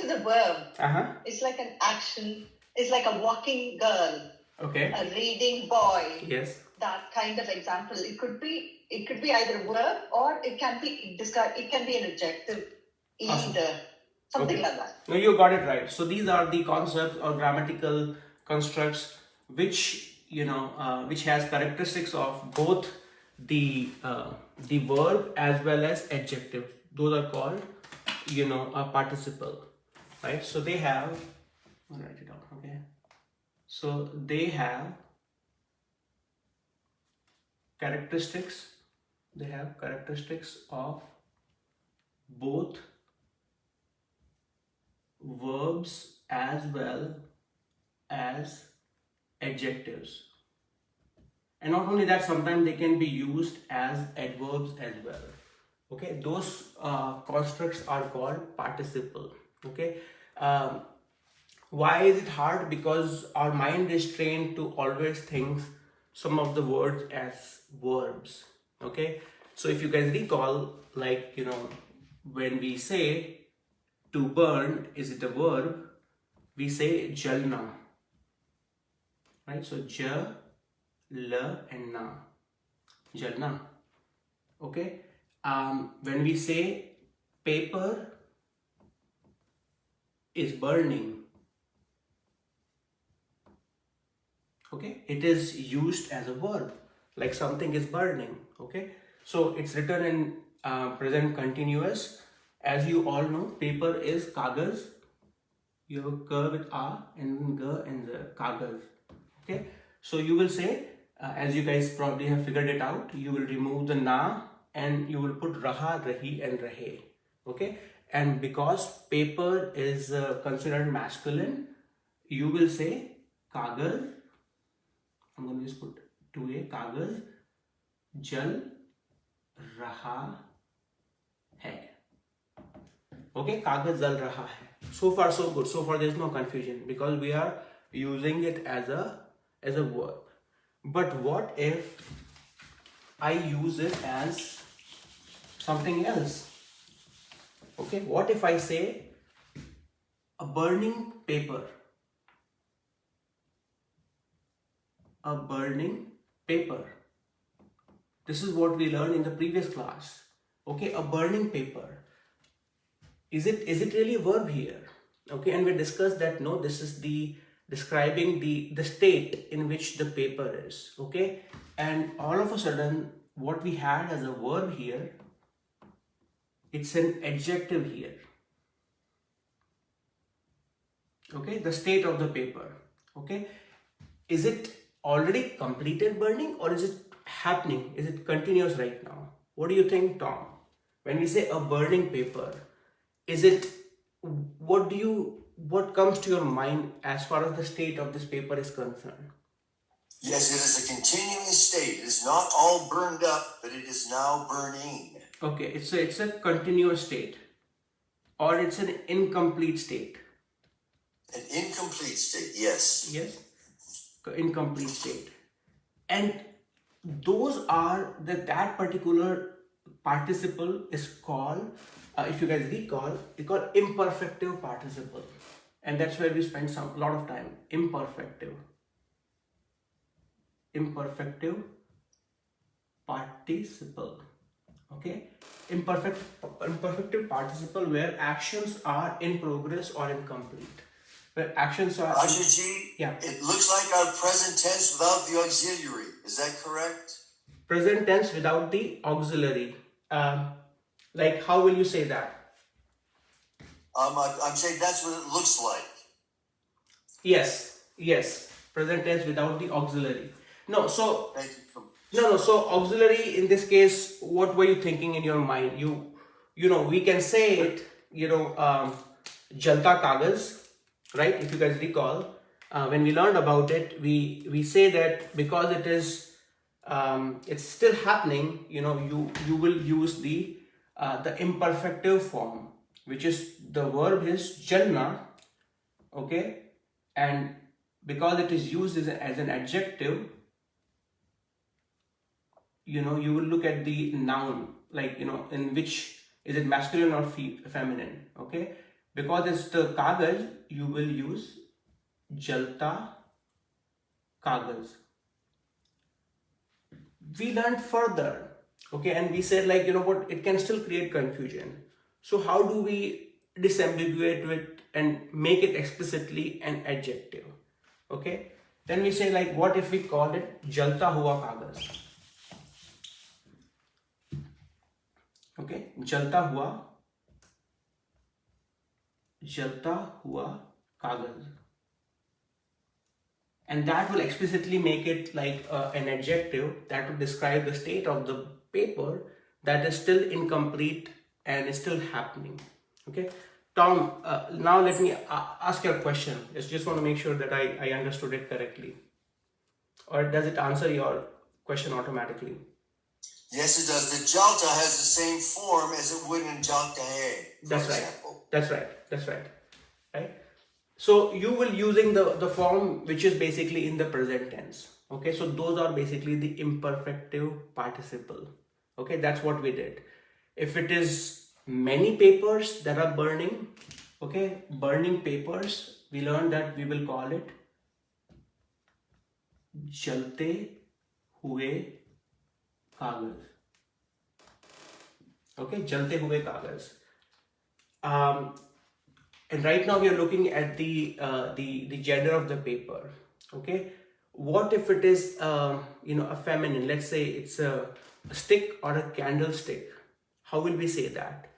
the verb, it's like an action. It's like a walking girl. Okay. A reading boy. Yes. That kind of example. It could be either a verb or it can be an adjective. Awesome. Either. Something like that. No, you got it right. So these are the concepts or grammatical constructs which which has characteristics of both the verb as well as adjective. Those are called a participle, right? So they have, I'll write it down. Okay. So they have characteristics. They have characteristics of both verbs as well as adjectives, and not only that, sometimes they can be used as adverbs as well. Okay, those constructs are called participle. Okay, why is it hard? Because our mind is trained to always think some of the words as verbs. Okay, so if you guys recall, like when we say to burn, is it a verb? We say jalna, right? So ja, la, and na, jalna. Okay. When we say paper is burning, okay, it is used as a verb, like something is burning. Okay, so it's written in present continuous. As you all know, paper is kagaz. You have a k with a and g and the kagaz. Okay, so you will say, as you guys probably have figured it out, you will remove the na and you will put raha, rahi, and rahe. Okay, and because paper is considered masculine, you will say kagaz. I'm going to just put 2a, kagaz jal raha hai. Okay, kagaz jal raha hai. So far so good. So far there is no confusion because we are using it as a verb. But what if I use it as something else? Okay, what if I say a burning paper? A burning paper. This is what we learned in the previous class. Okay, a burning paper. Is it really a verb here? Okay, and we discussed that no, this is describing the state in which the paper is. Okay, and all of a sudden what we had as a verb here, it's an adjective here. Okay, the state of the paper. Okay, is it already completed burning or is it happening? Is it continuous right now? What do you think, Tom? When we say a burning paper, is it, what comes to your mind as far as the state of this paper is concerned? Yes, it is a continuing state. It is not all burned up, but it is now burning. Okay, it's a continuous state, or it's an incomplete state. An incomplete state, yes. Yes, incomplete state. And those are that particular participle is called, if you guys recall, it's called imperfective participle, and that's where we spend a lot of time. Imperfective participle. Okay, imperfective participle where actions are in progress or incomplete. Where actions are. Ashu Ji, yeah. It looks like our present tense without the auxiliary. Is that correct? Present tense without the auxiliary. Like, how will you say that? I'm saying that's what it looks like. Yes. Present tense without the auxiliary. No, so So auxiliary in this case, what were you thinking in your mind? We can say it. Jalta kagaz, right? If you guys recall, when we learned about it, we say that because it is it's still happening. You will use the imperfective form, which is the verb is jalna. Okay, and because it is used as an adjective, you will look at the noun, like in which is it masculine or feminine. Okay, because it's the kagaz, you will use jalta kagaz. We learned further, okay, and we said like, you know what, it can still create confusion. So how do we disambiguate it and make it explicitly an adjective? Okay, then we say like, what if we call it jalta hua kagaz? Okay, jalta hua kagaz, and that will explicitly make it like an adjective that will describe the state of the paper that is still incomplete and is still happening. Okay, Tom, now let me ask you a question. Just want to make sure that I understood it correctly, or does it answer your question automatically? Yes, it does. The jalta has the same form as it would in jaltahe, for That's right. example. That's right. Right? So you will using the form which is basically in the present tense. Okay, so those are basically the imperfective participle. Okay, that's what we did. If it is many papers that are burning, okay, burning papers, we learned that we will call it jalte hue kagaz. Okay, jalte hue kagaz. And right now we are looking at the gender of the paper. Okay, what if it is a feminine? Let's say it's a stick or a candlestick. How will we say that?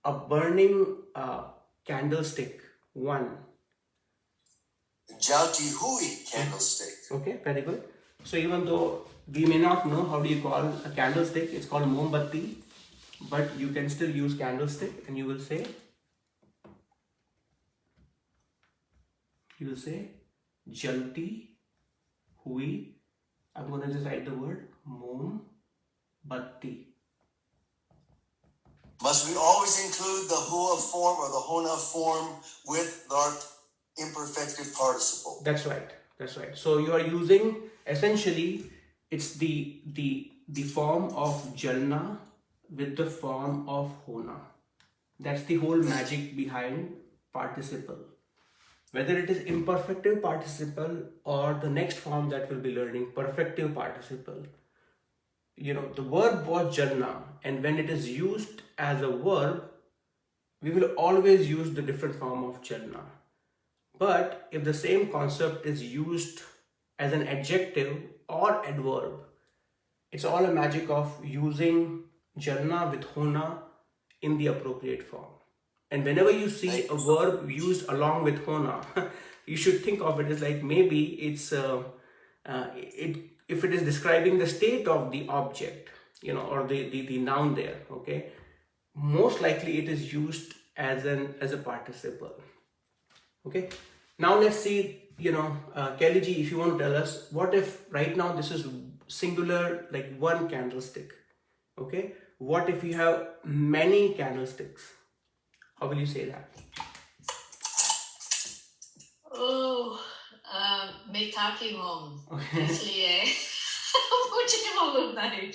A burning candlestick. One. Jalti hui candlestick. Okay, very good. So even though we may not know how do you call a candlestick, it's called mombatti, but you can still use candlestick, and you will say jalti hui. I'm going to just write the word mombatti. Must we always include the hua form or the hona form with our imperfective participle? That's right. That's right. So you are using, essentially, it's the form of jalna with the form of hona. That's the whole magic behind participle. Whether it is imperfective participle or the next form that we'll be learning, perfective participle. The verb was jalna, and when it is used as a verb, we will always use the different form of jalna. But if the same concept is used as an adjective or adverb, it's all a magic of using jalna with hona in the appropriate form. And whenever you see a verb used along with hona, you should think of it as like, maybe it's if it is describing the state of the object, or the noun there. Okay, most likely it is used as a participle. Okay, now let's see, Kelly ji, if you want to tell us, what if right now this is singular, like one candlestick. Okay, what if you have many candlesticks? How will you say that? Oh, मैं ताकि हूँ इसलिए मुझे मालूम नहीं.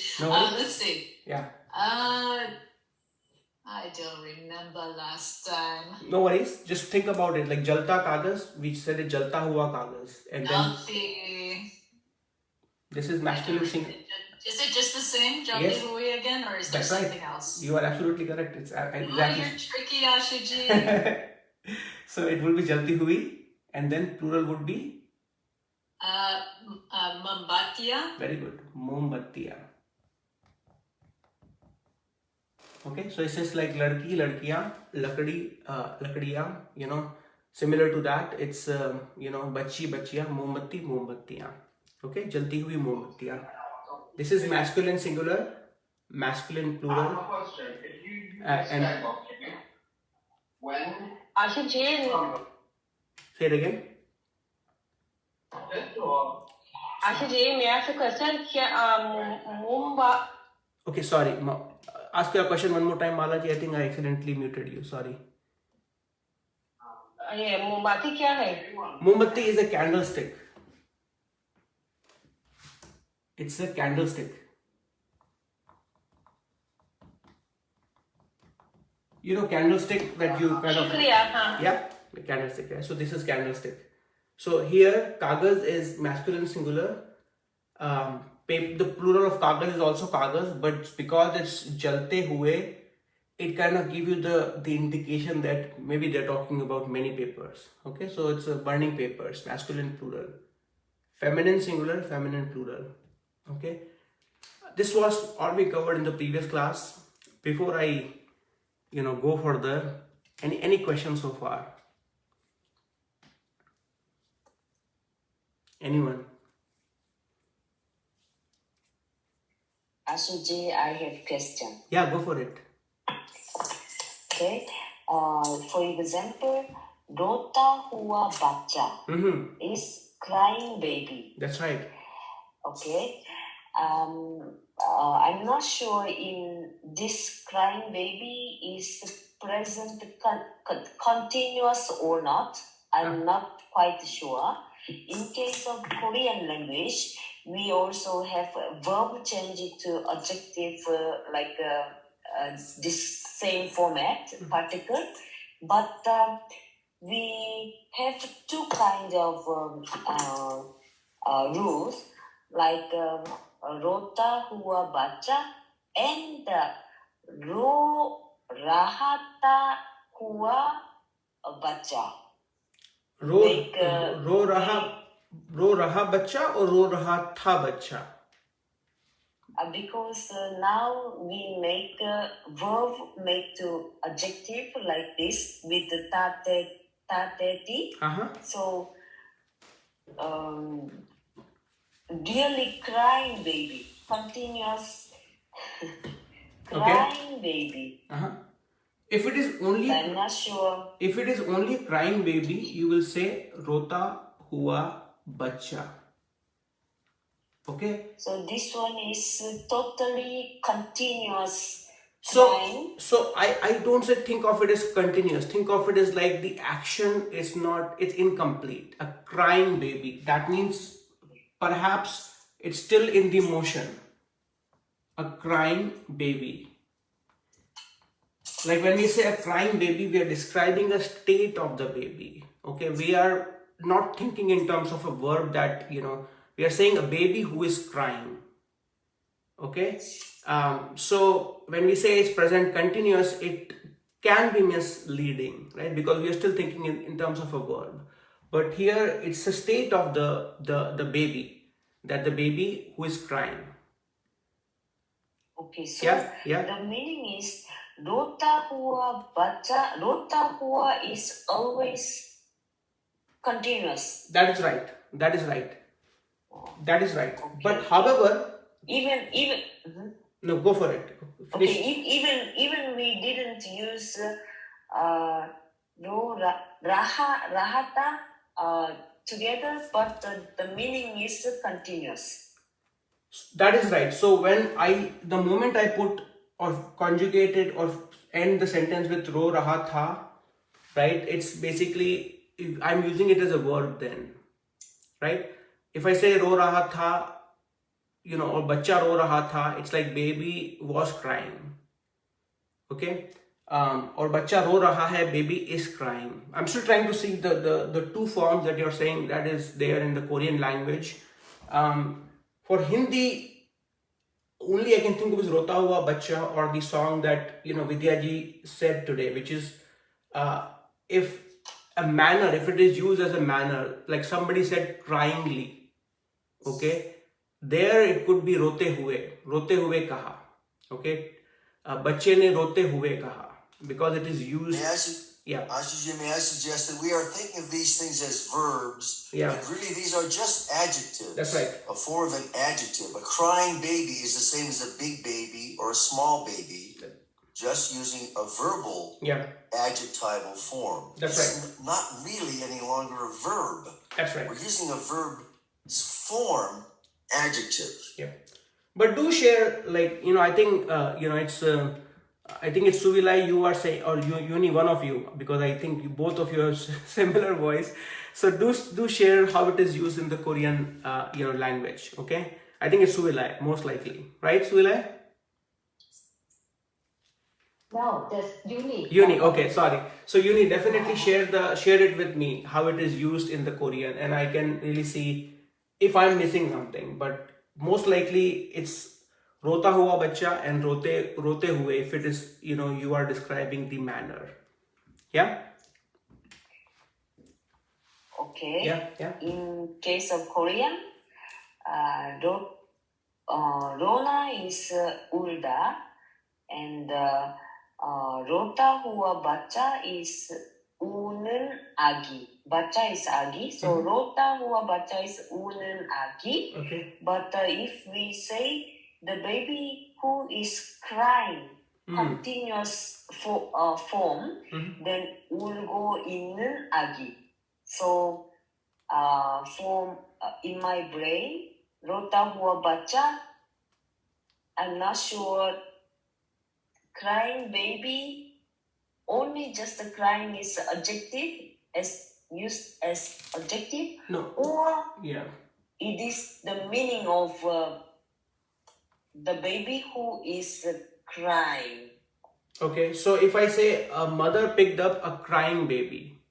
Let's see. Yeah. I don't remember last time. No worries. Just think about it. Like jalta kagaz, we said it jalta hua kagaz, and then this is masculine singular. Is it just the same, Jalti Yes. Hui again, or is there something else? You are absolutely correct. It's exactly. Oh, you're tricky, Ashu Ji. So it will be jalti hui, and then plural would be? Mombatiya. Very good. Mombatiya. Okay, so it's just like ladki, ladkiya, lakdi, lakdiya, similar to that. It's, bachi, bachiya, mombatti, mombatiya. Okay, jalti hui mombatiya. This is masculine singular, masculine plural. I have a question. If you use And when Ashu Ji, say it again. Ashu Ji, may I ask a question? Mumba. Okay, sorry. Ask your question one more time, Malaji. I think I accidentally muted you. Sorry. ये मोमबत्ती क्या है? Mombatti is a candlestick. It's a candlestick. you know, candlestick that you kind of, Shukriya, huh? yeah, the candlestick. Yeah. So this is candlestick. So here kagaz is masculine singular. The plural of kagaz is also kagaz, but because it's jalte hue, it kind of give you the indication that maybe they're talking about many papers. Okay, so it's burning papers, masculine plural, feminine singular, feminine plural. Okay, this was all we covered in the previous class. Before I, you know, go further, any questions so far? Anyone? Ashu Ji, I have question. Yeah, go for it. Okay. For example, Rota Hua Bacha is crying baby. That's right. Okay. I'm not sure in this crying baby is present continuous or not. I'm not quite sure. In case of Korean language, we also have a verb change to adjective this same format, particle. But we have two kind of rules, like rota hua baca and ro rahata hua baca. रो रहा बच्चा और रो रहा था बच्चा. Because now we make a verb make to adjective like this with the tate. So really crying baby, continuous crying baby. If it is only, I'm not sure. If it is only crying baby, you will say rota hua bachcha. Okay. So this one is totally continuous. So I don't say think of it as continuous. Think of it as like the action is not, it's incomplete. A crying baby. That means perhaps it's still in the motion. A crying baby. Like when we say a crying baby, we are describing a state of the baby. Okay, we are not thinking in terms of a verb that, you know, we are saying a baby who is crying. Okay, so when we say it's present continuous, it can be misleading, right? Because we are still thinking in terms of a verb. But here it's a state of the baby, that the baby who is crying. Okay, so yeah. The meaning is rota hua baca. Rota hua is always continuous. That is right. Okay. But however, even no, go for it. Finish. Okay, even we didn't use rahata together, but the meaning is continuous. That is right. So the moment I put or conjugated or end the sentence with ro raha tha, right? It's basically, I'm using it as a verb then, right? If I say ro raha tha, you know, or bachcha ro raha tha, it's like baby was crying. Okay? Or bachcha ro raha hai, baby is crying. I'm still trying to see the two forms that you're saying that is there in the Korean language. For Hindi, only I can think of is Rota Hua Bachcha, or the song that, you know, Vidya ji said today, which is if it is used as a manner, like somebody said cryingly, okay, there it could be rote hue kaha, okay, bachche ne rote hue kaha, because it is used. Ashu Ji, may I suggest that we are thinking of these things as verbs, but really these are just adjectives. That's right. A form of an adjective. A crying baby is the same as a big baby or a small baby, just using a verbal adjectival form. That's it's right. Not really any longer a verb. That's right. We're using a verb form adjective. Yeah. But do share, like, you know, I think, you know, it's... I think it's Suvilai, you are saying, or Uni, one of you, because I think both of you have similar voice. So do share how it is used in the Korean, you know, language. Okay, I think it's Suvilai, most likely, right, Suvilai? No, that's Uni. Uni, okay, sorry. So Uni, definitely share it with me how it is used in the Korean, and I can really see if I'm missing something. But most likely it's rota hua bacha and rote hue if it is, you are describing the manner. Yeah? Okay. Yeah. In case of Korean, Rona is ulda, and rota hua bacha is u는 아기. Bacha is agi, so rota hua bacha is u는 아기. Okay. But if we say the baby who is crying, continuous form, then 울고 있는 아기. So in my brain, rota hua bacha, I'm not sure. Crying baby, only just the crying is adjective, as used as adjective. No. Or yeah, it is the meaning of the baby who is crying. Okay, so if I say a mother picked up a crying baby,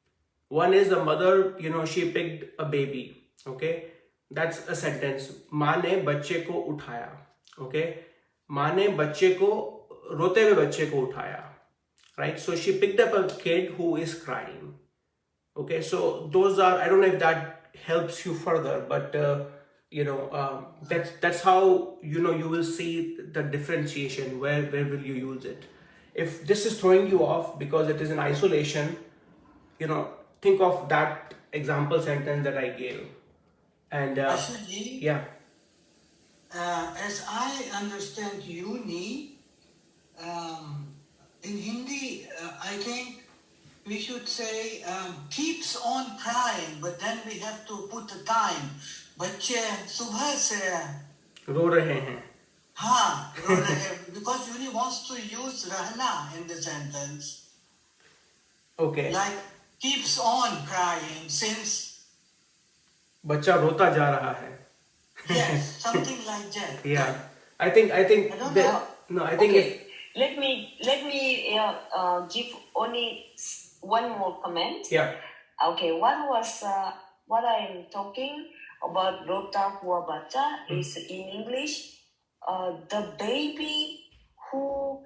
one is the mother, she picked a baby. Okay, that's a sentence. माँ ने बच्चे को उठाया. Okay, माँ ने बच्चे को रोते हुए बच्चे को उठाया. Right, so she picked up a kid who is crying. Okay, so those are, I don't know if that helps you further, but that's how you will see the differentiation. Where will you use it? If this is throwing you off because it is in isolation, think of that example sentence that I gave. And Ashu Ji, yeah, as I understand Uni, in Hindi, I think we should say keeps on crying, but then we have to put the time. बच्चे सुबह से रो रहे हैं. हाँ रो रहे हैं, because Uni wants to use रहना in the sentence. Okay. Like keeps on crying since. बच्चा रोता जा रहा है. Yes, something like that. Yeah, I think I don't know. No, I think Okay. Let me give only one more comment. Yeah. Okay, what I am talking about rota hua bacha is in English, the baby who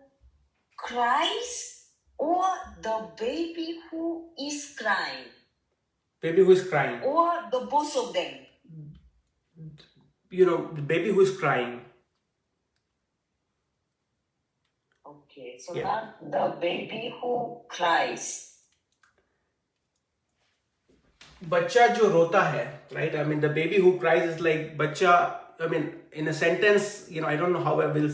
cries or the baby who is crying. Baby who is crying. Or the both of them. The baby who is crying. Okay, so Yeah. not the baby who cries. बच्चा जो रोता है, right? I mean, the baby who cries is like बच्चा. I mean, in a sentence, I don't know how I will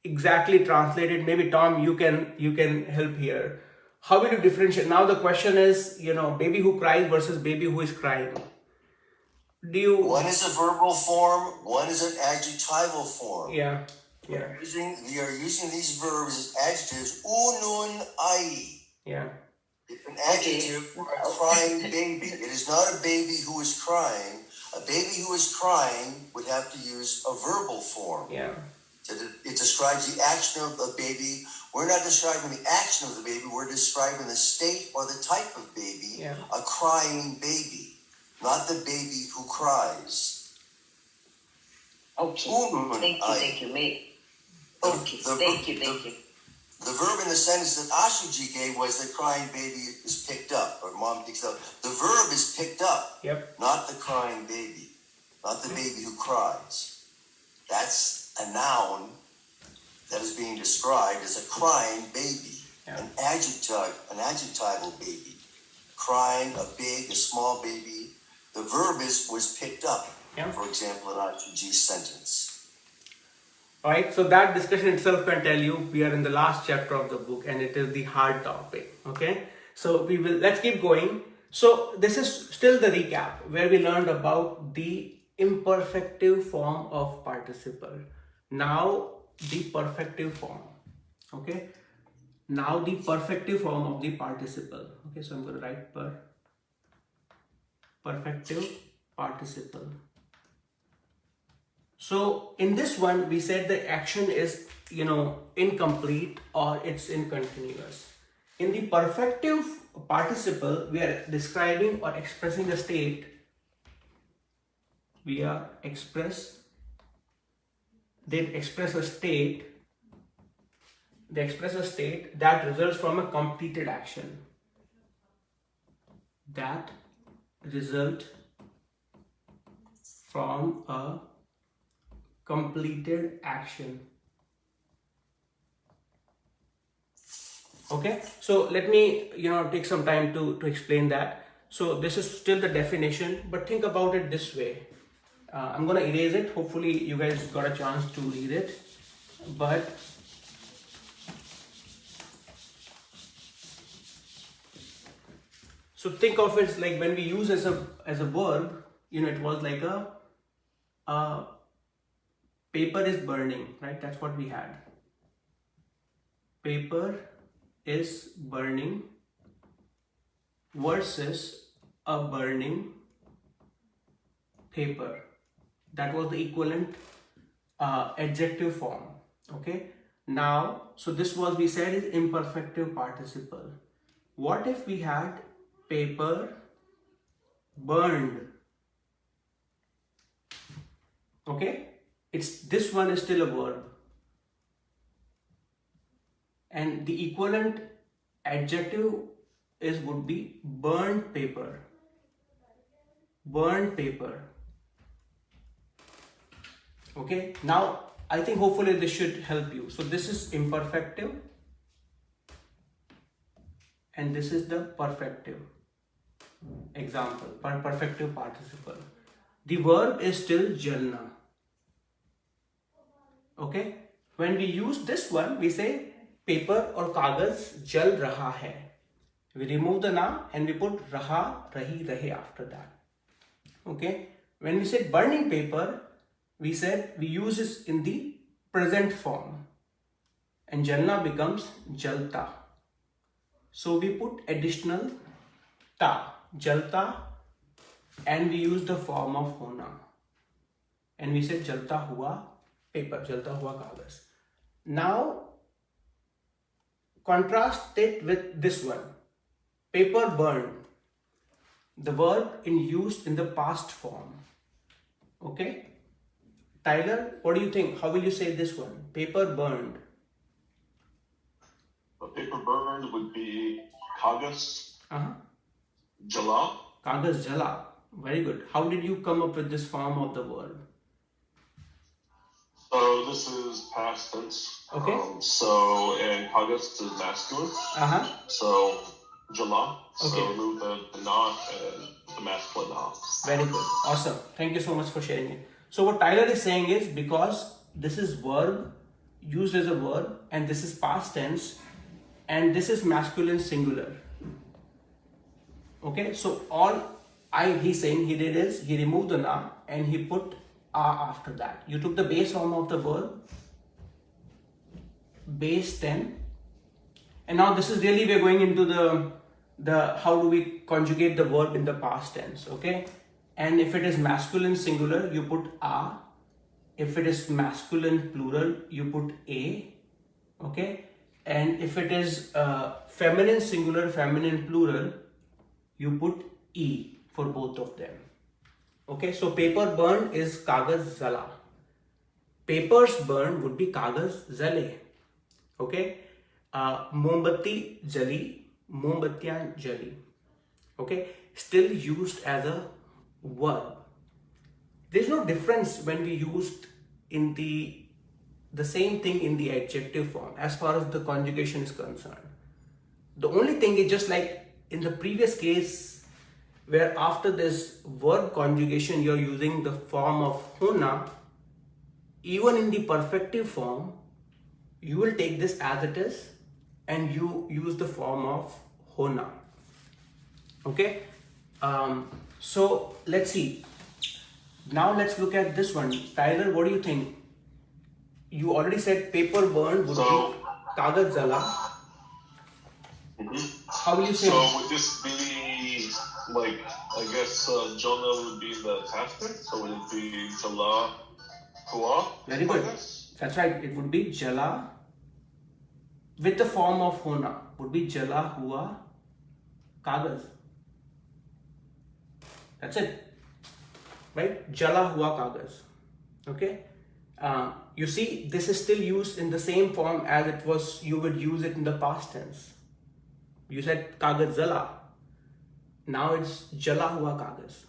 exactly translate it. Maybe Tom, you can help here. How will you differentiate? Now the question is, baby who cries versus baby who is crying. One is a verbal form, one is an adjectival form. Yeah. We are using these verbs as adjectives. Unun ai. Yeah. An adjective for a crying baby. It is not a baby who is crying. A baby who is crying would have to use a verbal form. Yeah. It describes the action of the baby. We're not describing the action of the baby. We're describing the state or the type of baby. Yeah. A crying baby, not the baby who cries. Okay. Thank you. Thank you. The verb in the sentence that Ashu Ji gave was the crying baby is picked up, or mom picks up. The verb is picked up, Yep. not the crying baby, not the baby who cries. That's a noun that is being described as a crying baby, Yeah. an adjectival baby, crying, a big, a small baby. The verb was picked up. Yeah. For example, in Ashu Ji's sentence. Alright, so that discussion itself can tell you we are in the last chapter of the book and it is the hard topic. Okay, so let's keep going. So this is still the recap where we learned about the imperfective form of participle. Now the perfective form. Okay, now the perfective form of the participle. Okay, so I'm going to write perfective participle. So in this one, we said the action is, incomplete or it's incontinuous. In the perfective participle, we are describing or expressing a state. They express a state. They express a state that results from a completed action. That result from a completed action. Okay, so let me take some time to explain that. So this is still the definition, but think about it this way. I'm gonna erase it. Hopefully you guys got a chance to read it, but so think of it like when we use as a verb, it was like a paper is burning, right? That's what we had. Paper is burning versus a burning paper. That was the equivalent adjective form. Okay. Now, so this was, we said, is imperfective participle. What if we had paper burned? Okay, this one is still a verb, and the equivalent adjective would be burned paper. Burned paper. Okay, now I think hopefully this should help you. So this is imperfective and this is the perfective example, perfective participle. The verb is still jalna. Okay, when we use this one, we say paper or kagaz jal raha hai. We remove the na and we put raha, rahi, rahe after that. Okay, when we say burning paper, we said we use this in the present form and jalna becomes jalta. So we put additional ta, jalta, and we use the form of hona. And we said jalta hua paper, jalta hua kagaz. Now contrast it with this one, paper burned. The verb used in the past form. Okay, Tyler, what do you think? How will you say this one? Paper burned. A paper burned would be kagas jala. Kagas jala. Very good. How did you come up with this form of the verb? So this is past tense. Okay. And kagas is masculine. So jala. Okay. So remove the na and the masculine na. Very good. Awesome. Thank you so much for sharing it. So what Tyler is saying is, because this is verb, used as a verb, and this is past tense, and this is masculine singular. Okay, so he's saying he did is, he removed the na and he put a after that. You took the base form of the verb, base 10, and now this is really, we're going into the how do we conjugate the verb in the past tense. Okay, and if it is masculine singular, you put a. If it is masculine plural, you put a. Okay, and if it is feminine singular, feminine plural, you put e for both of them. Okay, so paper burned is kagaz zala. Papers burned would be kagaz zale. Okay, mombatti jali, mombattiyan jali. Okay, still used as a verb. There's no difference when we used in the same thing in the adjective form as far as the conjugation is concerned. The only thing is, just like in the previous case, where after this verb conjugation you're using the form of hona, even in the perfective form you will take this as it is and you use the form of hona. Okay, so let's see. Now let's look at this one. Tyler, what do you think? You already said paper burned would be kagaz jala. How will you say? So would this be like, I guess jala would be the past tense, so would it be jala Hua. Very good. That's right. It would be jala with the form of hona. Would be jala hua kagaz. That's it. Right? Jala hua kagaz. Okay. You see, this is still used in the same form as it was. You would use it in the past tense. You said kagaz jala. Now it's jala hua kagaz.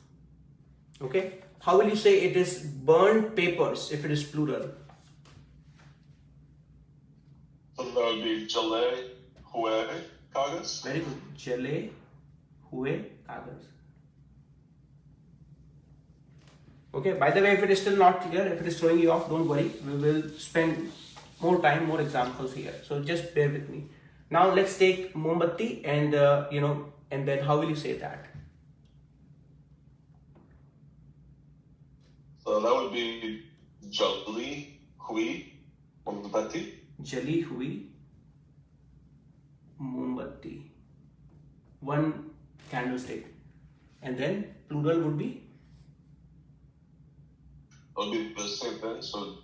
Okay. How will you say it is burned papers if it is plural? So that would be jale hue kagas. Very good. Jale hue kagas. Okay, by the way, if it is still not clear, if it is throwing you off, don't worry. We will spend more time, more examples here. So just bear with me. Now let's take mombatti and and then how will you say that? So that would be jali hui mombatti. Jali hui mombatti. One candlestick. And then plural would be? It would be the same thing. So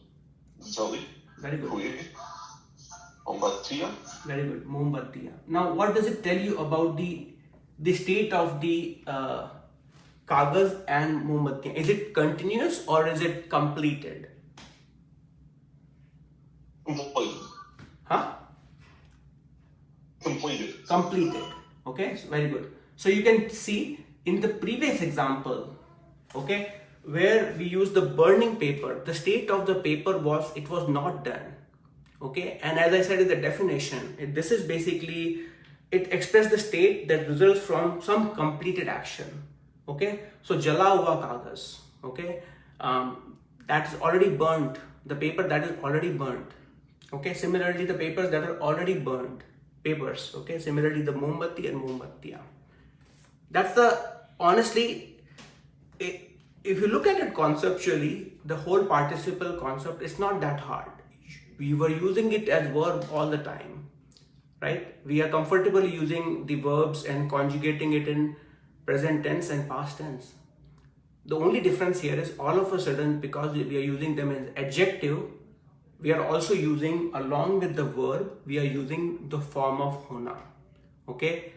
jali Very good. hui mombattiya. Very good. Mombatiya. Now what does it tell you about the state of the kagaz and mombatiya? Is it continuous or is it completed? Completed. Huh? Completed. Completed. Okay, so very good. So you can see in the previous example, okay, where we use the burning paper, the state of the paper was it was not done. Okay, and as I said in the definition, this is basically, it expresses the state that results from some completed action. Okay, so jala hua kagaz, okay, that is already burnt, the paper that is already burnt. Okay, similarly the papers that are already burnt, papers, okay, similarly the mombatti and mombatiya. That's the, honestly, if you look at it conceptually, the whole participle concept is not that hard. We were using it as verb all the time, right? We are comfortable using the verbs and conjugating it in present tense and past tense. The only difference here is all of a sudden, because we are using them as adjective, we are also using, along with the verb, we are using the form of hona. Okay?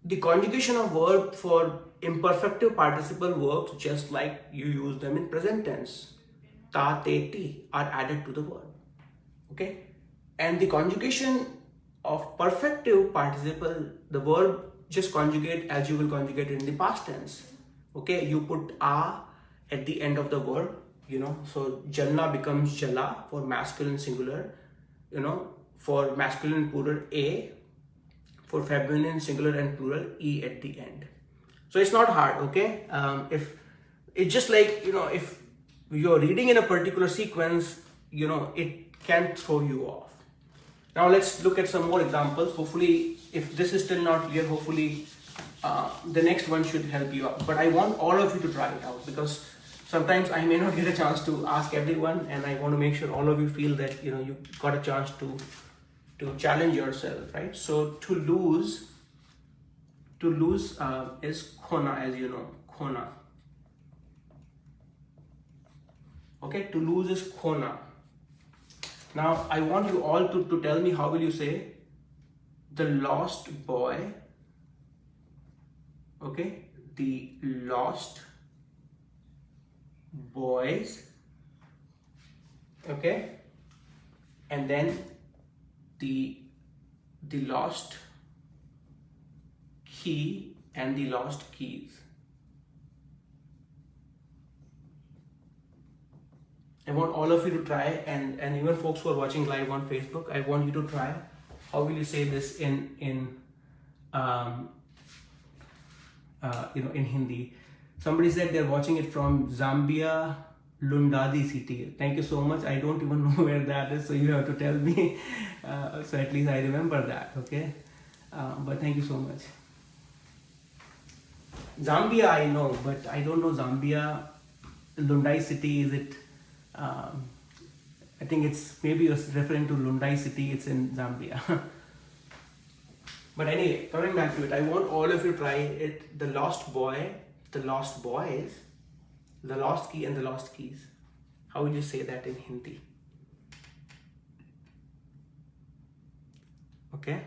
The conjugation of verb for imperfective participle works just like you use them in present tense. Ta, te, ti are added to the verb. Okay? And the conjugation of perfective participle, the verb just conjugate as you will conjugate it in the past tense. Okay? You put a at the end of the verb, so jalna becomes jala for masculine singular, for masculine plural a, for feminine singular and plural e at the end. So it's not hard, okay? If it's just like, if you're reading in a particular sequence, it can throw you off. Now let's look at some more examples. Hopefully, if this is still not clear, hopefully the next one should help you out. But I want all of you to try it out, because sometimes I may not get a chance to ask everyone, and I want to make sure all of you feel that you got a chance to challenge yourself, right? So to lose is khona, as you know, khona. Okay, to lose is khona. Now I want you all to tell me, how will you say the lost boy? Okay, the lost boys, okay, and then the lost key and the lost keys. I want all of you to try, and even folks who are watching live on Facebook, I want you to try. How will you say this in Hindi? Somebody said they're watching it from Zambia, Lundadi city. Thank you so much. I don't even know where that is, so you have to tell me. So at least I remember that, okay? But thank you so much. Zambia I know, but I don't know Zambia, Lundai city, is it? I think it's maybe referring to Lundai city, it's in Zambia. But anyway, coming back to it, I want all of you to try it. The lost boy, the lost boys, the lost key and the lost keys. How would you say that in Hindi? Okay.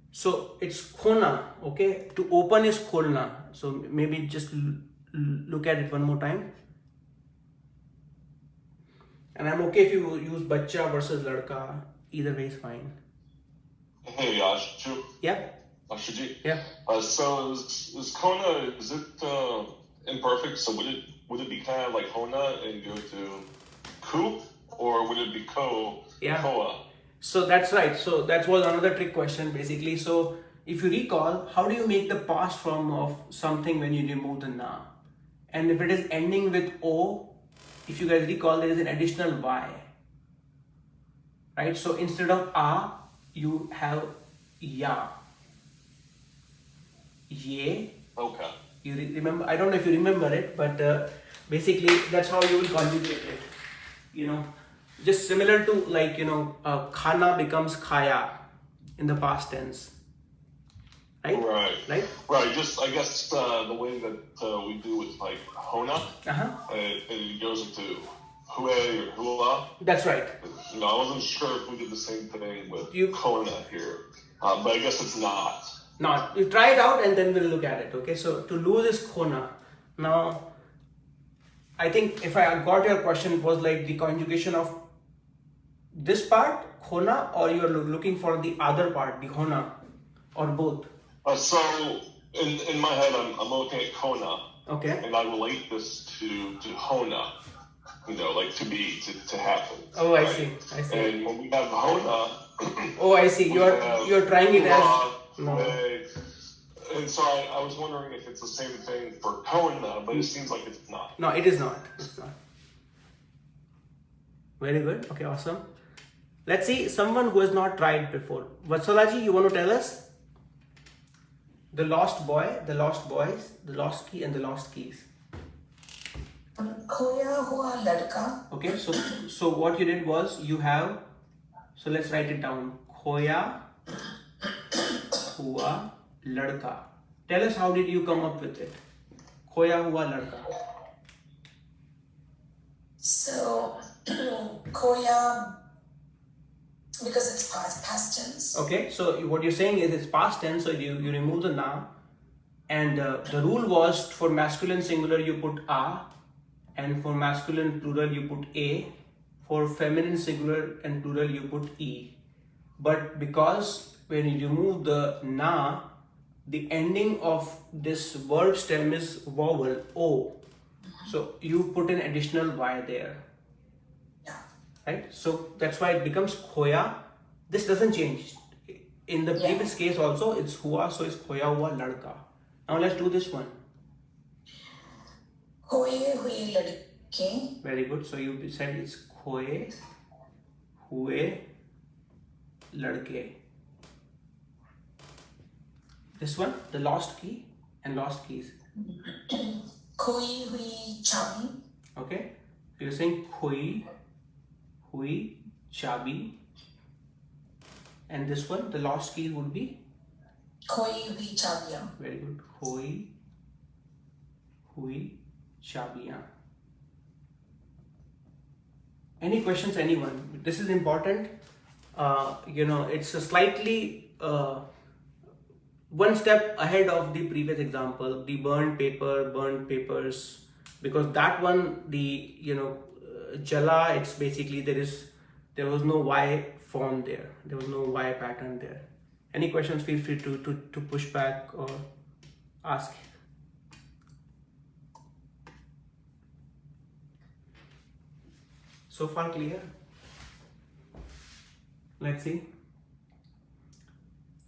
So it's khona, okay? To open is kholna. So maybe just look at it one more time. And I'm okay if you use bacha versus ladka. Either way is fine. Hey, Ashu. Yeah. Ashu Ji. Yeah. So is Kona, is it imperfect? So would it be kind of like Hona and go to ku? Or would it be ko? Yeah. Koa? So that's right. So that was another trick question basically. So if you recall, how do you make the past form of something when you remove the na? And if it is ending with o, if you guys recall, there is an additional y. Right? So instead of a, you have ya. Ye. Okay. You remember? I don't know if you remember it, but basically that's how you will conjugate it. You know, just similar to like, khana becomes khaya in the past tense. Right? Right. Just, I guess, the way that we do with like Hona, it goes into hue or hua. That's right. I wasn't sure if we did the same thing with Kona here, but I guess it's not. Not. You try it out and then we'll look at it. Okay. So to lose is khona. Now, I think if I got your question, it was like the conjugation of this part, khona, or you are looking for the other part, the khona, or both. So in my head, I'm looking at Kona. Okay. And I relate this to Hona, like to be, to happen. Oh, right? I see. And when we have Hona. Oh, I see. You're trying it as. No. And so I was wondering if it's the same thing for Kona, but it seems like it's not. No, it is not. It's not. Very good. Okay, awesome. Let's see someone who has not tried before. Vatsalaji, you want to tell us? The lost boy, the lost boys, the lost key, and the lost keys. Khoya hua ladka. Okay, so what you did was you have. So let's write it down. Khoya hua ladka. Tell us, how did you come up with it? Khoya hua ladka. So khoya, because it's past tense. Okay, so what you're saying is it's past tense, so you remove the na, and the rule was for masculine singular you put a, and for masculine plural you put a, for feminine singular and plural you put e. But because when you remove the na, the ending of this verb stem is vowel o, so you put an additional y there. Right? So that's why it becomes khoya. This doesn't change. In the previous case also, it's hua, so it's khoya hua ladka. Now let's do this one. Khoye hui ladke. Very good. So you said it's khoye hue ladke. This one, the lost key and lost keys. Khoi hui chabi. Okay. So you're saying khoi hui chabi, and this one, the lost key would be Khoi hui chabiya. very good. Khoi hui chabiya. Any questions, anyone? This is important. It's a slightly one step ahead of the previous example, the burnt paper, burnt papers, because that one, the jala, it's basically there was no Y form there. There was no Y pattern there. Any questions, feel free to push back or ask. So far clear? Let's see.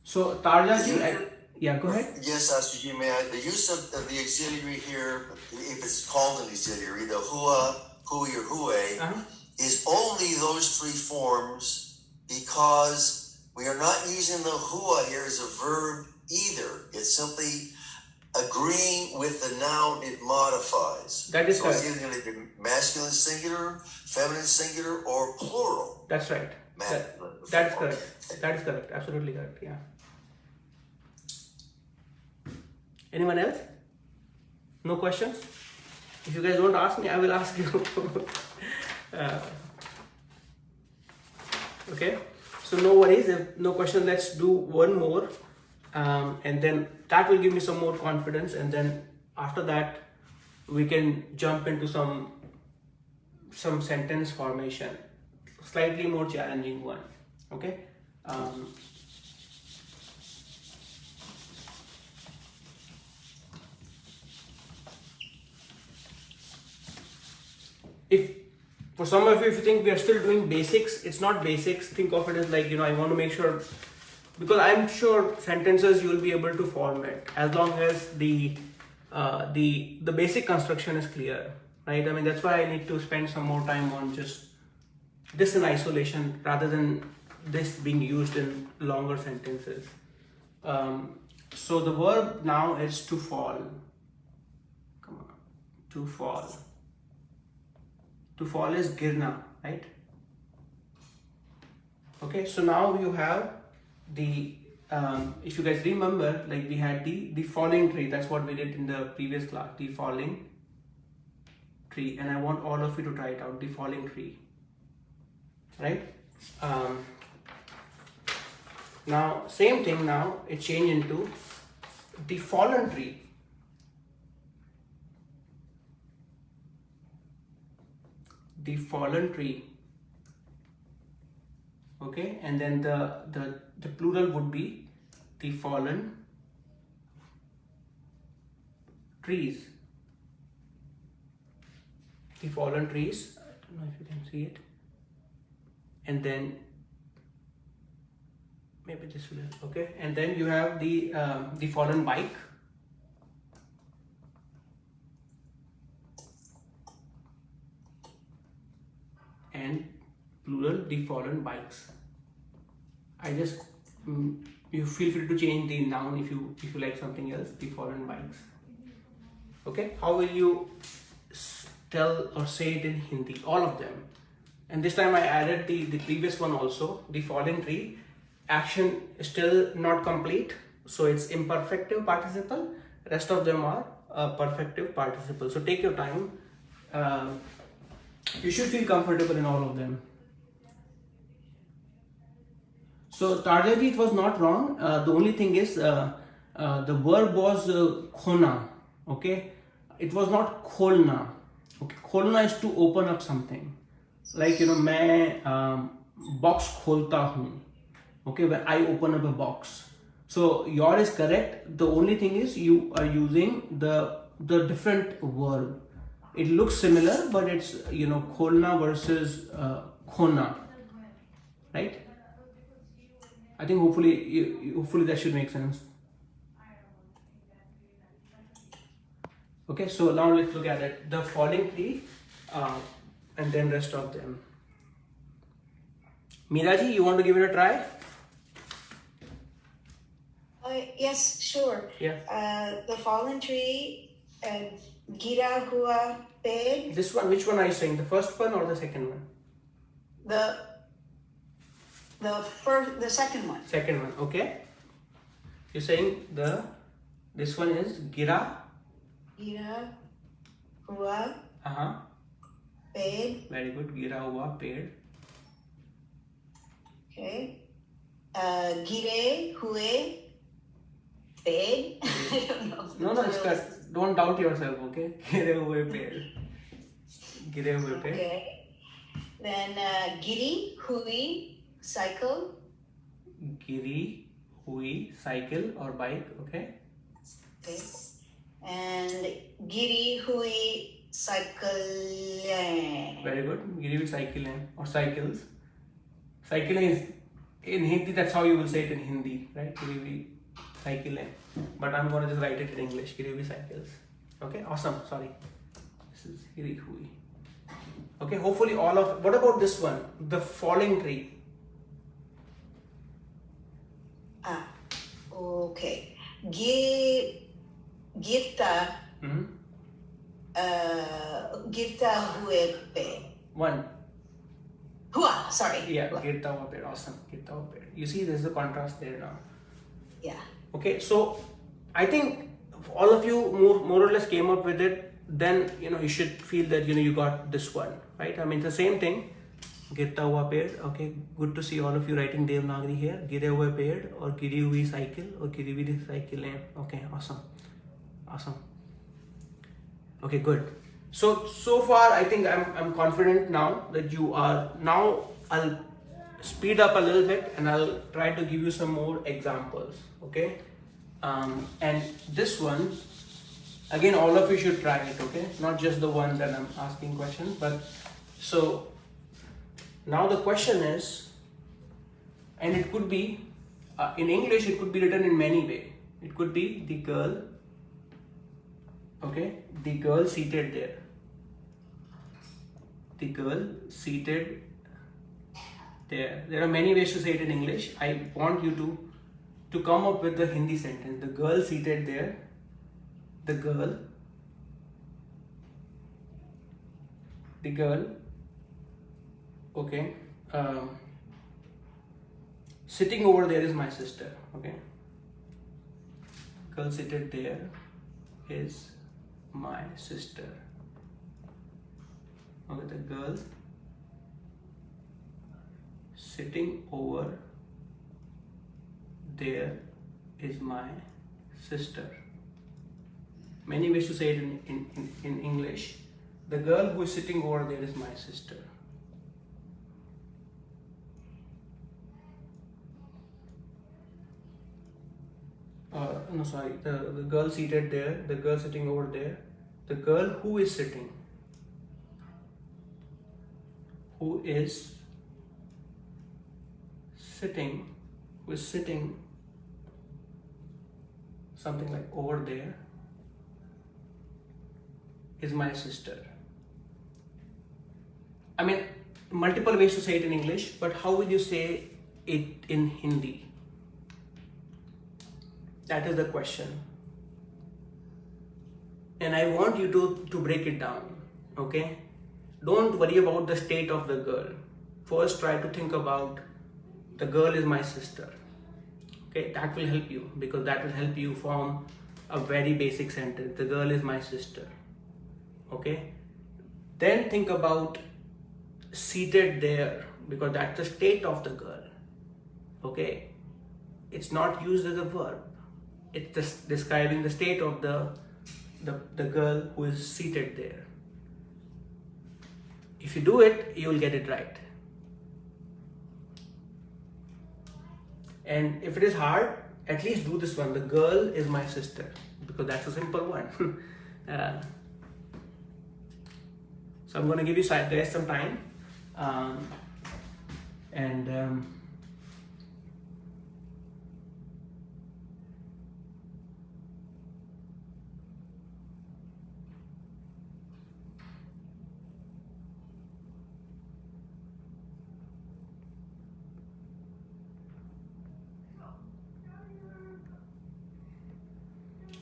So Tarja ji, yeah, go ahead. Yes, Ashu Ji, the use of the auxiliary here, if it's called an auxiliary, the hua, hui, or hue, is only those three forms because we are not using the hua here as a verb either. It's simply agreeing with the noun it modifies. That is correct. So it's either going to be masculine singular, feminine singular, or plural. That's right. That's correct. That is correct. Absolutely correct. Yeah. Anyone else? No questions? If you guys don't ask me, I will ask you. Okay, so no worries, if no question, let's do one more, and then that will give me some more confidence, and then after that we can jump into some sentence formation, slightly more challenging one. Okay. If for some of you, if you think we are still doing basics, it's not basics. Think of it as like, I want to make sure, because I'm sure sentences you will be able to format as long as the basic construction is clear, right? I mean, that's why I need to spend some more time on just this in isolation rather than this being used in longer sentences. So the verb now is to fall. Come on, to fall. To fall is girna, right? Okay, so now you have the, if you guys remember, like we had the falling tree. That's what we did in the previous class, the falling tree. And I want all of you to try it out, the falling tree, right? Now, same thing now, it changed into the fallen tree. The fallen tree. Okay, and then the plural would be the fallen trees. The fallen trees. I don't know if you can see it. And then maybe this will help. Okay, and then you have the fallen bike. And plural, the fallen bikes. I just you feel free to change the noun if you like something else. The fallen bikes. Okay, how will you tell or say it in Hindi? All of them. And this time I added the previous one also. The fallen tree. Action is still not complete, so it's imperfective participle. Rest of them are perfective participle. So take your time. You should feel comfortable in all of them. So Tarjaji, it was not wrong. The only thing is the verb was khona. Okay, it was not kholna. Okay, kholna is to open up something. Like मैं box खोलता हूँ. Okay, when I open up a box. So your is correct. The only thing is you are using the different verb. It looks similar, but it's kholna versus khona, right? I think hopefully that should make sense. Okay, so now let's look at it. The falling tree, and then rest of them. Meeraji, you want to give it a try? Yes, sure. Yeah. The fallen tree, gira hua ped. This one, which one are you saying? The first one or the second one? The second one. Second one, okay. You're saying this one is gira. Gira hua ped. Very good. Gira hua ped. Okay. Gire hue ped. I don't know. No, it's good. Don't doubt yourself, okay? Gire hue ped. Gire hue ped. Okay. Then giri hui cycle. Giri hui cycle or bike, okay? Okay. And giri hui cycle. Very good. Giri hui cycle or cycles. Cycling is in Hindi, that's how you will say it in Hindi, right? Giri hui cycle. But I'm going to just write it in English. Giri hui cycles. Okay, awesome. Sorry. This is giri hui. Okay, hopefully all of. What about this one? The falling tree. Okay. Girta. Girta hue pe. One. Hua, sorry. Yeah, girta hua ped. Awesome. Girta hua ped. You see, there's a contrast there now. Yeah. Okay, so I think all of you more or less came up with it then you should feel that you got this one, right? I mean, it's the same thing. गिरता हुआ पेड़. Okay, good to see all of you writing Devanagari here. गिरे हुए पेड़ और गिरी हुई cycle और गिरी हुई साइकिलें. Okay, awesome. Okay, good. So far I think I'm confident now that you are. Now I'll speed up a little bit and I'll try to give you some more examples. Okay, and this one again, all of you should try it. Okay, not just the one that I'm asking questions, but so. Now the question is, and it could be, in English it could be written in many ways. It could be the girl, okay, the girl seated there. The girl seated there. There are many ways to say it in English. I want you to come up with the Hindi sentence. The girl seated there. The girl, okay, sitting over there is my sister. Okay, girl seated there is my sister. Okay, the girl sitting over there is my sister. Many ways to say it in English. The girl who is sitting over there is my sister. No, sorry, the girl seated there, the girl sitting over there, the girl who is sitting, something like over there, is my sister. I mean, multiple ways to say it in English, but how will you say it in Hindi? That is the question. And I want you to break it down, okay? Don't worry about the state of the girl. First, try to think about the girl is my sister. Okay, that will help you because that will help you form a very basic sentence. The girl is my sister. Okay? Then think about seated there because that's the state of the girl. Okay? It's not used as a verb. It's just describing the state of the girl who is seated there. If you do it, you will get it right. And if it is hard, at least do this one. The girl is my sister because that's a simple one. So I'm going to give you guys some time.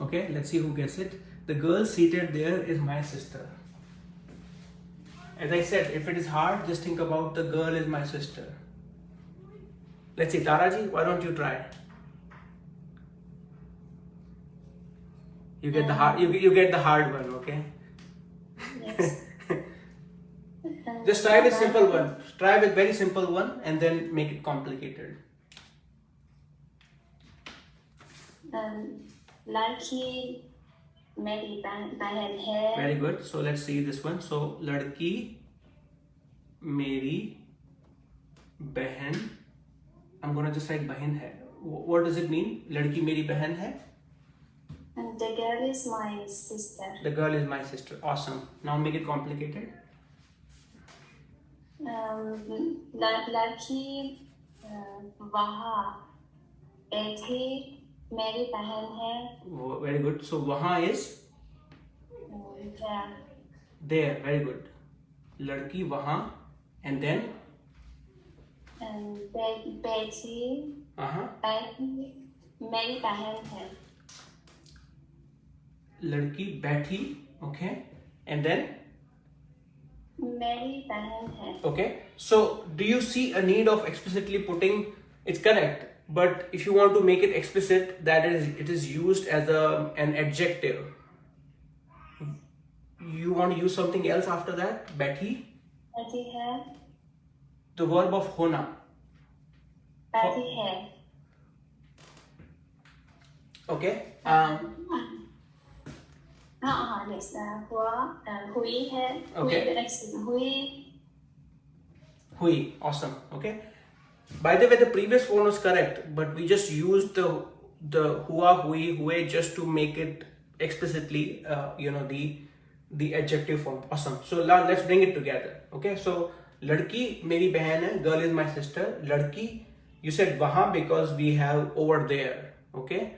Okay, let's see who gets it. The girl seated there is my sister. As I said, if it is hard, just think about the girl is my sister. Let's see, Taraji, why don't you try? You get the hard. You get the hard one, okay? Yes. Just try with simple one. Try with very simple one, and then make it complicated. लड़की मेरी बहन है. Very good. So let's see this one. So लड़की मेरी बहन. I'm gonna just write बहन है. What does it mean? लड़की मेरी बहन है. And the girl is my sister. The girl is my sister. Awesome. Now make it complicated. लड़की वहाँ बैठी मेरी बहन है. Very good. So वहाँ is there. Very good. लड़की वहाँ and then बैठी मेरी बहन है. लड़की बैठी. Okay. And then मेरी बहन है. Okay. So do you see a need of explicitly putting? It's correct. But if you want to make it explicit, it is used as an adjective. you want to use something else after that? बैठी. बैठी है. The verb of होना. बैठी है. Okay. Yes. हुई है. Okay. हुई. Hui. Awesome. Okay. By the way, the previous one was correct, but we just used the hua, hui, hue just to make it explicitly, the adjective form. Awesome. So now let's bring it together. Okay. So ladki meri behan hai, girl is my sister. Ladki, you said wahan because we have over there. Okay.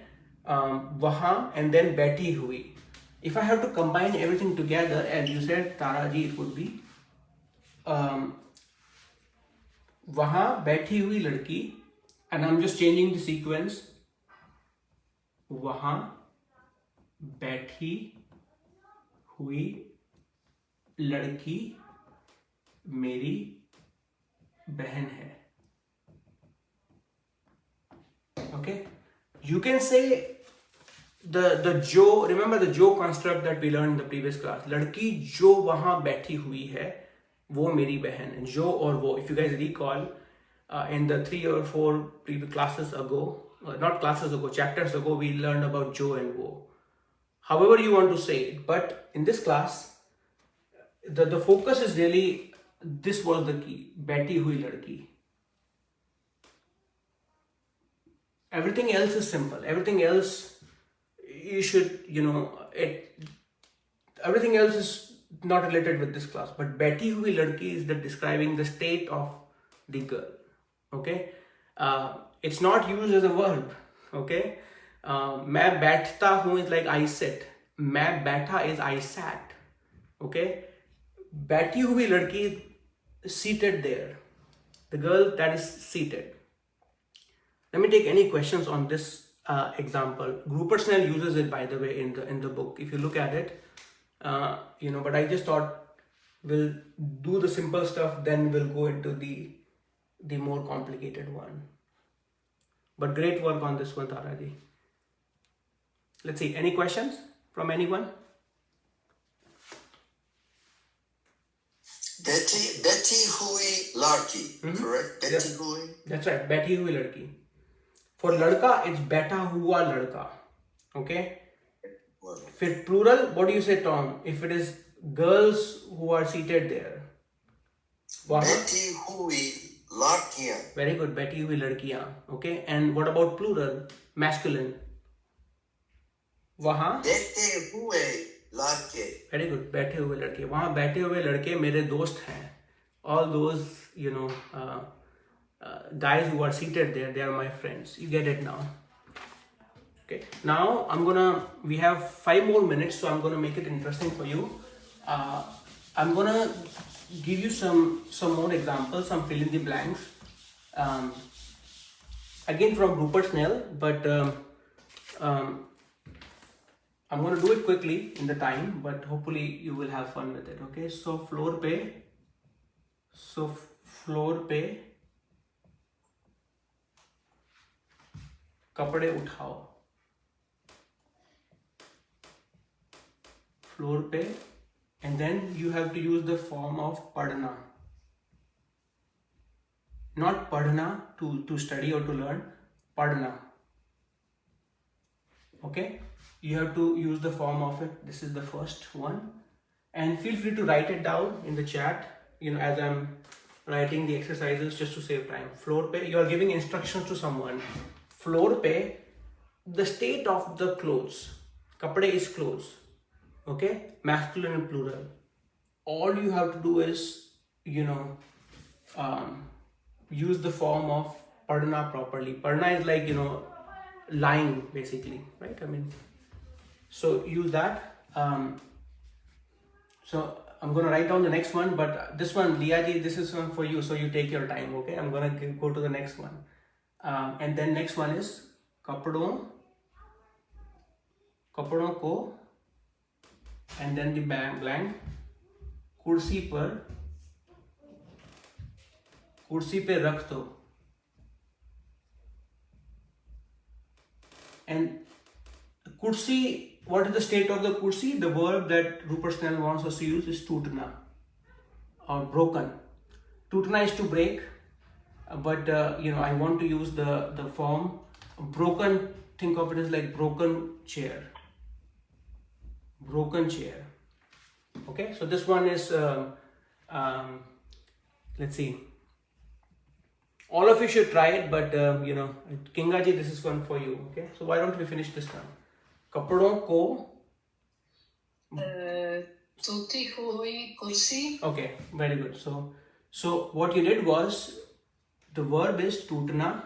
Wahan and then बैठी हुई. If I have to combine everything together, and you said Taraji, it would be वहां बैठी हुई लड़की, and I'm just changing the sequence. वहां बैठी हुई लड़की मेरी बहन है. Okay, you can say the जो, remember the जो construct that we learned in the previous class. लड़की जो वहां बैठी हुई है वो मेरी बहन है. जो और वो, if you guys recall, in the 3 or 4 previous classes ago, not classes ago, chapters ago, we learned about jo and wo. However you want to say it, but in this class, the focus is really, this was the key, बैठी हुई लड़की. Everything else is simple. Everything else, you should, everything else is not related with this class, but बैठी हुई लड़की is describing the state of the girl. Okay, it's not used as a verb. Okay, मैं बैठता हूँ is like I sit. मैं बैठा is I sat. Okay, बैठी हुई लड़की seated there. The girl that is seated. Let me take any questions on this example. Grouper Snell uses it, by the way, in the book. If you look at it. But I just thought we'll do the simple stuff, then we'll go into the more complicated one. But great work on this one, Taraji. Let's see, any questions from anyone? Betty hui larki, correct? Betty hui. That's right, बैठी हुई लड़की. For लड़का, it's बैठा हुआ लड़का. Okay. फिर plural, what do you say, Tom? If it is girls who are seated there. बैठी हुई लड़कियां. Very good, बैठी हुई लड़कियां. Okay, and what about plural, masculine? वहाँ बैठे हुए लड़के. Very good, बैठे हुए लड़के. वहाँ बैठे हुए लड़के मेरे दोस्त हैं. All those, guys who are seated there, they are my friends. You get it now? Okay, now we have 5 more minutes, so I'm gonna make it interesting for you. I'm gonna give you some more examples, some fill in the blanks. Again from Rupert Snell, but I'm gonna do it quickly in the time, but hopefully you will have fun with it. Okay, so floor पे कपड़े उठाओ. Floor पे, and then you have to use the form of padhna. Not padhna to study or to learn, padhna. Okay, you have to use the form of it. This is the first one, and feel free to write it down in the chat, as I'm writing the exercises, just to save time. Floor pe, you are giving instructions to someone. Floor pe, the state of the clothes. Kapde is clothes. Okay, masculine and plural. All you have to do is, use the form of padhna properly. Padhna is like, lying, basically, right? So use that. So I'm gonna write down the next one, but this one, Liaji, this is one for you, so you take your time. Okay, I'm gonna go to the next one, and then next one is kapdon ko, and then the blank कुर्सी पे रख दो. And kursi what is the state of the kursi? The verb that Rupert Snell wants us to use is tutna, or broken. Tutna is to break, but I want to use the form broken. Think of it as like broken chair. Broken chair. Okay, so this one is let's see. All of you should try it, but Kinga ji, this is one for you. Okay, so why don't we finish this one? Kapadon ko. Tutti hui kursi. Okay, very good. So what you did was, the verb is tutna,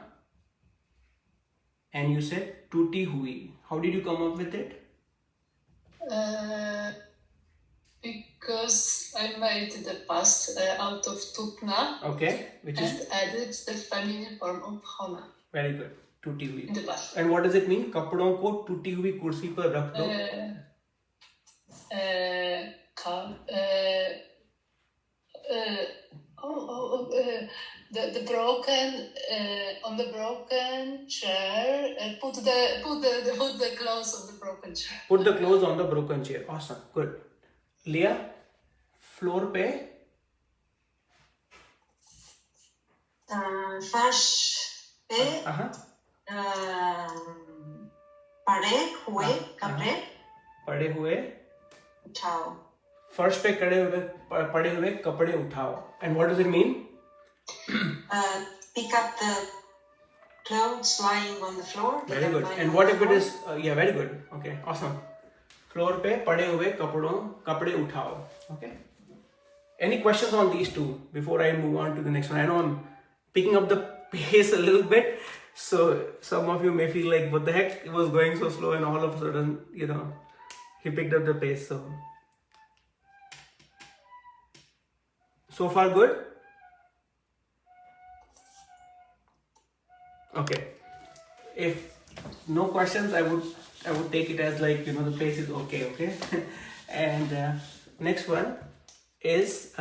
and you said tutti hui. How did you come up with it? Because I made the past out of tutna. Okay, which and is added the feminine form of hona. very good. Tutti hui. In the past. And what does it mean? Kapadon ko tutti hui kursi par rakh do. The broken on the broken chair. Put the clothes on the broken chair. Put the clothes on the broken chair. Awesome. Good. Leah, floor pe. फर्श पे पड़े हुए कपड़े पड़े हुए उठाओ. फर्श पे पड़े हुए कपड़े उठाओ. And what does it mean? Pick up the clothes lying on the floor. Very good. And what if it is yeah, very good. Okay, awesome. Floor पे पड़े हुए कपड़े उठाओ. Okay. Any questions on these two before I move on to the next one? I know I'm picking up the pace a little bit, so some of you may feel like, what the heck, it was going so slow, and all of a sudden, he picked up the pace. So far good? Okay. If no questions, I would take it as like, the pace is okay. And next one is